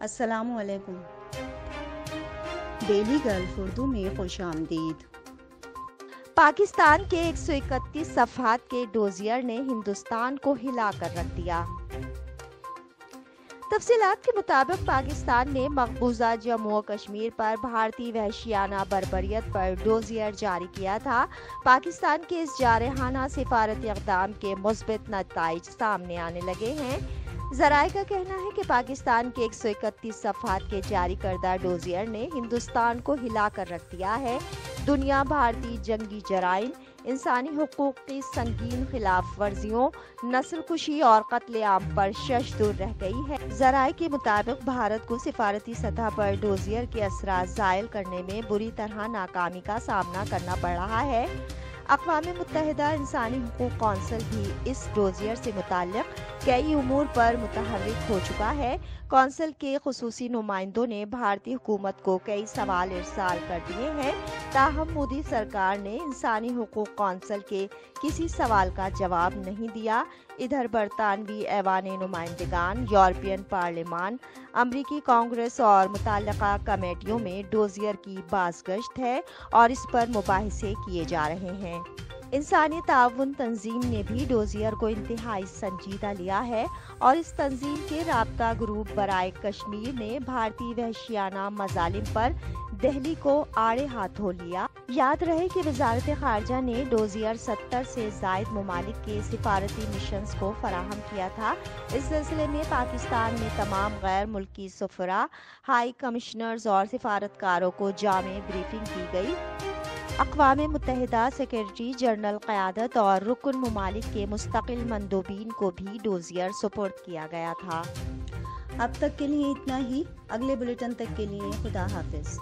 السلام علیکم۔ Daily golf Urdu میں خوش آمدید۔ پاکستان کے 131 صفحات کے ڈوزیئر نے ہندوستان کو ہلا کر رکھ دیا۔ تفصیلات کے مطابق پاکستان نے مقبوضہ جموں و کشمیر پر بھارتی وحشیانہ بربریت پر ڈوزیئر جاری کیا تھا۔ پاکستان کے اس جارحانہ سفارتی اقدام کے مثبت نتائج سامنے آنے لگے ہیں۔ ذرائع کا کہنا ہے کہ پاکستان کے 131 صفحات کے جاری کردہ ڈوزیئر نے ہندوستان کو ہلا کر رکھ دیا ہے۔ دنیا بھارتی جنگی جرائم، انسانی حقوق کی سنگین خلاف ورزیوں، نسل کشی اور قتل عام پر ششدر رہ گئی ہے۔ ذرائع کے مطابق بھارت کو سفارتی سطح پر ڈوزیئر کے اثرات زائل کرنے میں بری طرح ناکامی کا سامنا کرنا پڑ رہا ہے۔ اقوام متحدہ انسانی حقوق کونسل بھی اس ڈوزیئر سے متعلق کئی امور پر متحرک ہو چکا ہے۔ کونسل کے خصوصی نمائندوں نے بھارتی حکومت کو کئی سوال ارسال کر دیے ہیں، تاہم مودی سرکار نے انسانی حقوق کونسل کے کسی سوال کا جواب نہیں دیا۔ ادھر برطانوی ایوان نمائندگان، یورپین پارلیمان، امریکی کانگریس اور متعلقہ کمیٹیوں میں ڈوزیئر کی بازگشت ہے اور اس پر مباحثے کیے جا رہے ہیں۔ انسانی تعاون تنظیم نے بھی ڈوزیئر کو انتہائی سنجیدہ لیا ہے اور اس تنظیم کے رابطہ گروپ برائے کشمیر نے بھارتی وحشیانہ مظالم پر دہلی کو آڑے ہاتھوں لیا۔ یاد رہے کہ وزارت خارجہ نے ڈوزیئر 70 سے زائد ممالک کے سفارتی مشنز کو فراہم کیا تھا۔ اس سلسلے میں پاکستان میں تمام غیر ملکی سفراء، ہائی کمشنرز اور سفارتکاروں کو جامع بریفنگ کی گئی۔ اقوام متحدہ سیکریٹری جنرل قیادت اور رکن ممالک کے مستقل مندوبین کو بھی ڈوزیئر سپرد کیا گیا تھا۔ اب تک کے لیے اتنا ہی۔ اگلے بلیٹن تک کے لیے خدا حافظ۔